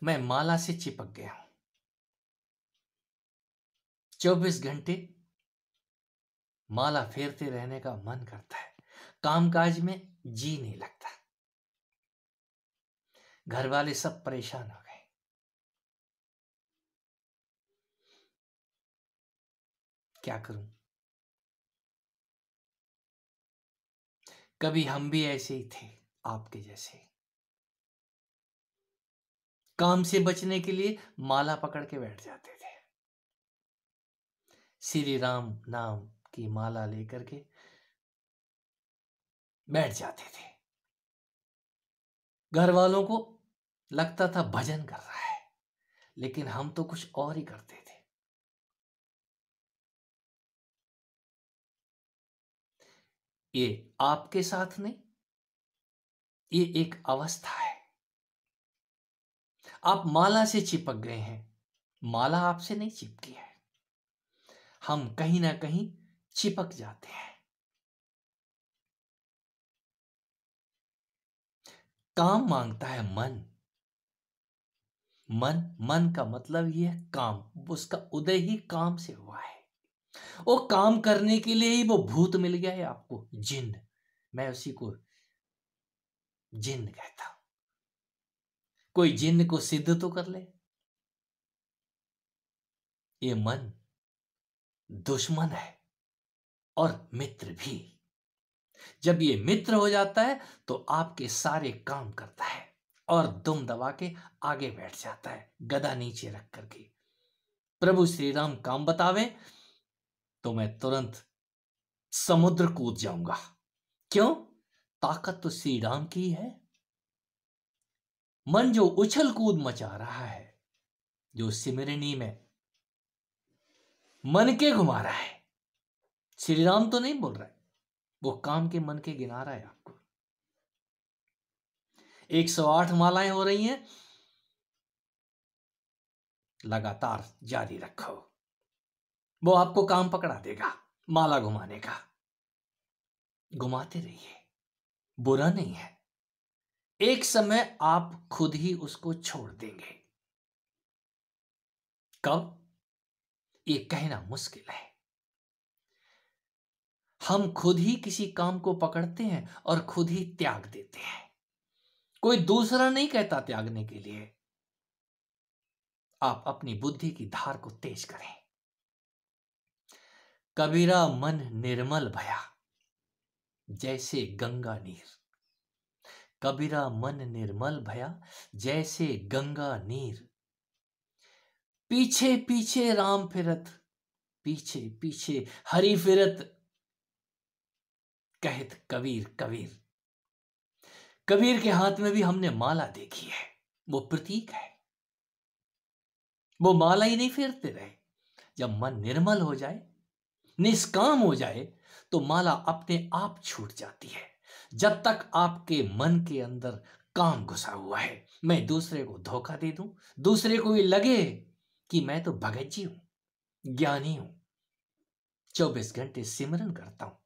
मैं माला से चिपक गया हूं। 24 घंटे माला फेरते रहने का मन करता है, कामकाज में जी नहीं लगता। घर वाले सब परेशान हो गए। क्या करूं? कभी हम भी ऐसे ही थे, आपके जैसे। काम से बचने के लिए माला पकड़ के बैठ जाते थे। श्री राम नाम की माला लेकर के बैठ जाते थे। घर वालों को लगता था भजन कर रहा है, लेकिन हम तो कुछ और ही करते थे। ये आपके साथ नहीं, ये एक अवस्था है। आप माला से चिपक गए हैं, माला आपसे नहीं चिपकी है। हम कहीं ना कहीं चिपक जाते हैं। काम मांगता है मन। मन का मतलब ये है काम। उसका उदय ही काम से हुआ है। वो काम करने के लिए ही वो भूत मिल गया है आपको, जिन्न। मैं उसी को जिन्न कहता हूं। कोई जिन्न को सिद्ध तो कर ले। ये मन दुश्मन है और मित्र भी। जब ये मित्र हो जाता है तो आपके सारे काम करता है और दुम दबा के आगे बैठ जाता है, गदा नीचे रख करके। प्रभु श्री राम काम बतावे तो मैं तुरंत समुद्र कूद जाऊंगा। क्यों? ताकत तो श्री राम की है। मन जो उछल कूद मचा रहा है, जो सिमरनी में मन के घुमा रहा है, श्री राम तो नहीं बोल रहा है, वो काम के मन के गिना रहा है आपको। 108 मालाएं हो रही हैं, लगातार जारी रखो। वो आपको काम पकड़ा देगा माला घुमाने का। घुमाते रहिए, बुरा नहीं है। एक समय आप खुद ही उसको छोड़ देंगे। कब? ये कहना मुश्किल है। हम खुद ही किसी काम को पकड़ते हैं और खुद ही त्याग देते हैं। कोई दूसरा नहीं कहता त्यागने के लिए। आप अपनी बुद्धि की धार को तेज करें। कबीरा मन निर्मल भया जैसे गंगा नीर। कबीरा मन निर्मल भया जैसे गंगा नीर। पीछे पीछे राम फिरत, पीछे पीछे हरि फिरत, कहत कबीर कबीर। कबीर के हाथ में भी हमने माला देखी है, वो प्रतीक है। वो माला ही नहीं फेरते रहे। जब मन निर्मल हो जाए, निष्काम हो जाए, तो माला अपने आप छूट जाती है। जब तक आपके मन के अंदर काम घुसा हुआ है, मैं दूसरे को धोखा दे दूं, दूसरे को ये लगे कि मैं तो भगत जी हूं, ज्ञानी हूं, 24 घंटे सिमरन करता हूं।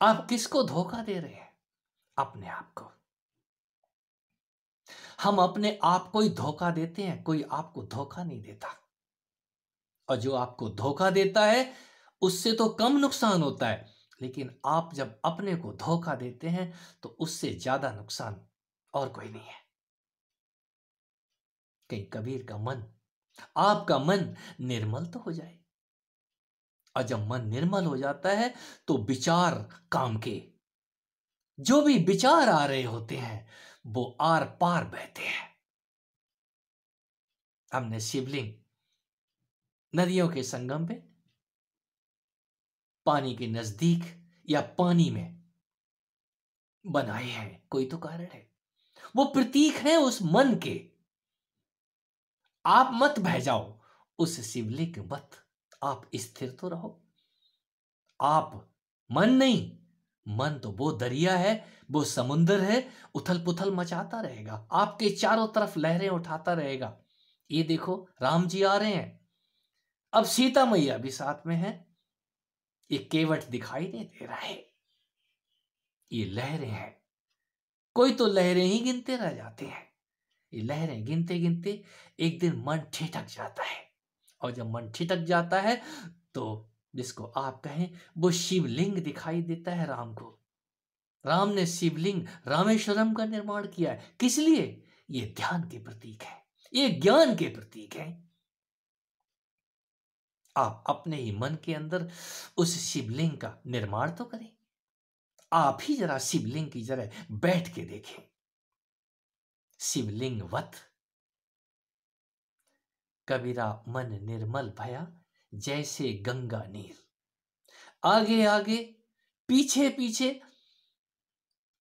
आप किसको धोखा दे रहे हैं? अपने आप को। हम अपने आप को ही धोखा देते हैं, कोई आपको धोखा नहीं देता। और जो आपको धोखा देता है उससे तो कम नुकसान होता है, लेकिन आप जब अपने को धोखा देते हैं तो उससे ज्यादा नुकसान और कोई नहीं है। कहीं कबीर का मन, आपका मन निर्मल तो हो जाए। और जब मन निर्मल हो जाता है तो विचार काम के, जो भी विचार आ रहे होते हैं वो आर पार बहते हैं। हमने शिवलिंग नदियों के संगम पे, पानी के नजदीक या पानी में बनाए हैं, कोई तो कारण है। वो प्रतीक है उस मन के। आप मत बह जाओ उस शिवलिंग मत, आप स्थिर तो रहो। आप मन नहीं, मन तो वो दरिया है, वो समुंदर है, उथल पुथल मचाता रहेगा, आपके चारों तरफ लहरें उठाता रहेगा। ये देखो राम जी आ रहे हैं, अब सीता मैया भी साथ में है। ये केवट दिखाई नहीं दे रहा है, ये लहरें हैं। कोई तो लहरें ही गिनते रह जाते हैं। ये लहरें गिनते गिनते एक दिन मन ठिठक जाता है, और जब मन ठिठक जाता है तो जिसको आप कहें वो शिवलिंग दिखाई देता है राम को। राम ने शिवलिंग रामेश्वरम का निर्माण किया है। किस लिए? ये ध्यान के प्रतीक है, ये ज्ञान के प्रतीक है। आप अपने ही मन के अंदर उस शिवलिंग का निर्माण तो करें। आप ही जरा शिवलिंग की जरा बैठ के देखें। शिवलिंगवत कबीरा मन निर्मल भया, जैसे गंगा नीर। आगे आगे पीछे पीछे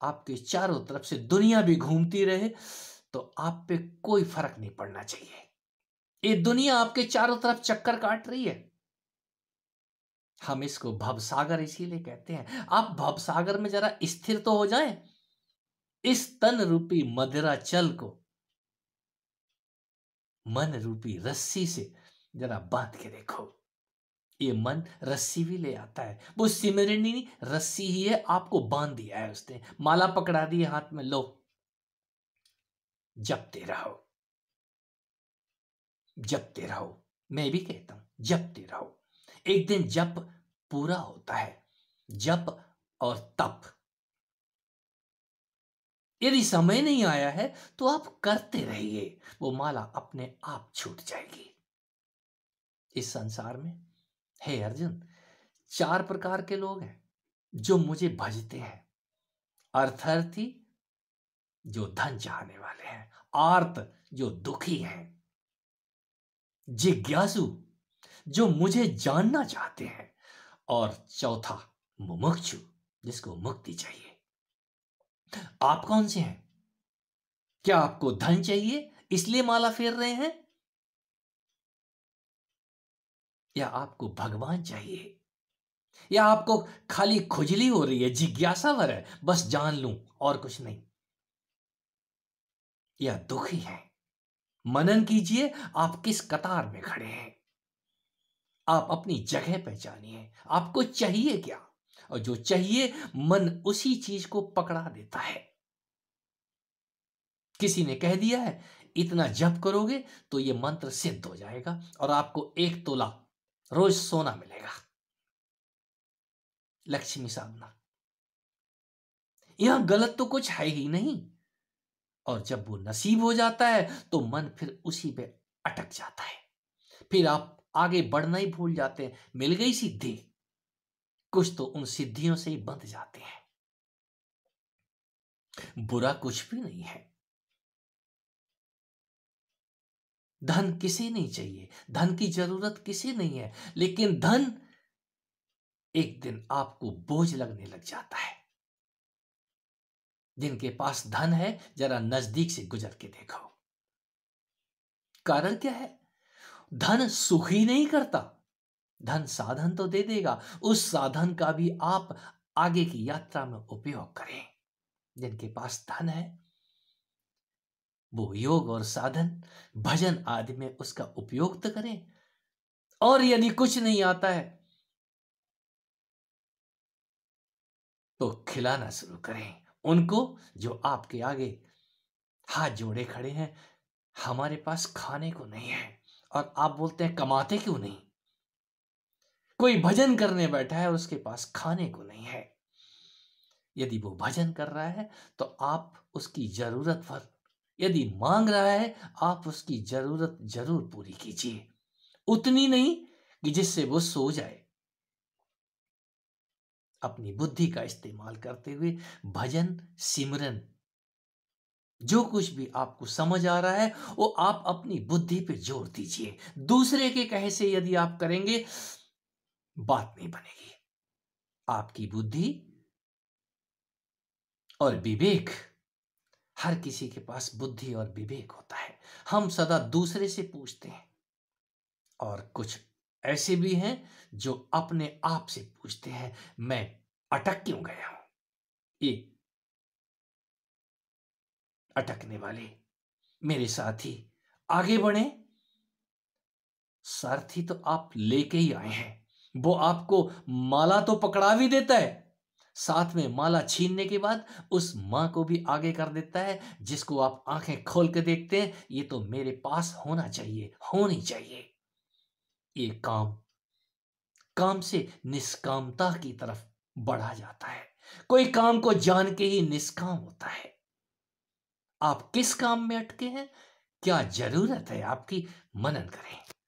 आपके चारों तरफ से दुनिया भी घूमती रहे तो आप पे कोई फर्क नहीं पड़ना चाहिए। ये दुनिया आपके चारों तरफ चक्कर काट रही है। हम इसको भवसागर इसीलिए कहते हैं। आप भवसागर में जरा स्थिर तो हो जाएं। इस तन रूपी मदिराचल को मन रूपी रस्सी से जरा बांध के देखो। ये मन रस्सी भी ले आता है, वो सिमरनी रस्सी ही है, आपको बांध दिया है उसने, माला पकड़ा दी है हाथ में, लो जपते रहो, जपते रहो। मैं भी कहता हूं जपते रहो। एक दिन जप पूरा होता है, जप और तप। यदि समय नहीं आया है तो आप करते रहिए, वो माला अपने आप छूट जाएगी। इस संसार में, हे अर्जुन, 4 प्रकार के लोग हैं जो मुझे भजते हैं। अर्थार्थी जो धन चाहने वाले हैं, आर्त जो दुखी हैं, जिज्ञासु जो मुझे जानना चाहते हैं, और चौथा मुमुक्षु जिसको मुक्ति चाहिए। आप कौन से हैं? क्या आपको धन चाहिए इसलिए माला फेर रहे हैं, या आपको भगवान चाहिए, या आपको खाली खुजली हो रही है, जिज्ञासा भर है, बस जान लूं और कुछ नहीं? या दुखी है? मनन कीजिए आप किस कतार में खड़े हैं। आप अपनी जगह पहचानिए, आपको चाहिए क्या, और जो चाहिए मन उसी चीज को पकड़ा देता है। किसी ने कह दिया है इतना जप करोगे तो ये मंत्र सिद्ध हो जाएगा और आपको 1 तोला रोज सोना मिलेगा। लक्ष्मी साधना। यहां गलत तो कुछ है ही नहीं, और जब वो नसीब हो जाता है तो मन फिर उसी पे अटक जाता है। फिर आप आगे बढ़ना ही भूल जाते हैं। मिल गई सिद्धि, कुछ तो उन सिद्धियों से ही बंध जाते हैं। बुरा कुछ भी नहीं है। धन किसे नहीं चाहिए, धन की जरूरत किसे नहीं है, लेकिन धन एक दिन आपको बोझ लगने लग जाता है। जिनके पास धन है जरा नजदीक से गुजर के देखो। कारण क्या है? धन सुख ही नहीं करता। धन साधन तो दे देगा, उस साधन का भी आप आगे की यात्रा में उपयोग करें। जिनके पास धन है वो योग और साधन भजन आदि में उसका उपयोग तो करें, और यदि कुछ नहीं आता है तो खिलाना शुरू करें उनको जो आपके आगे हाथ जोड़े खड़े हैं। हमारे पास खाने को नहीं है, और आप बोलते हैं कमाते क्यों नहीं? कोई भजन करने बैठा है और उसके पास खाने को नहीं है। यदि वो भजन कर रहा है तो आप उसकी जरूरत पर, यदि मांग रहा है आप उसकी जरूरत जरूर पूरी कीजिए, उतनी नहीं कि जिससे वो सो जाए। अपनी बुद्धि का इस्तेमाल करते हुए भजन सिमरन जो कुछ भी आपको समझ आ रहा है वो आप अपनी बुद्धि पे जोर दीजिए। दूसरे के कहे से यदि आप करेंगे बात नहीं बनेगी। आपकी बुद्धि और विवेक, हर किसी के पास बुद्धि और विवेक होता है। हम सदा दूसरे से पूछते हैं, और कुछ ऐसे भी हैं जो अपने आप से पूछते हैं मैं अटक क्यों गया हूं। ये अटकने वाले मेरे साथी आगे बढ़े। सारथी तो आप लेके ही आए हैं, वो आपको माला तो पकड़ा भी देता है, साथ में माला छीनने के बाद उस मां को भी आगे कर देता है, जिसको आप आंखें खोल के देखते हैं, ये तो मेरे पास होना चाहिए, होनी चाहिए। ये काम काम से निष्कामता की तरफ बढ़ा जाता है। कोई काम को जान के ही निष्काम होता है। आप किस काम में अटके हैं? क्या जरूरत है आपकी? मनन करें।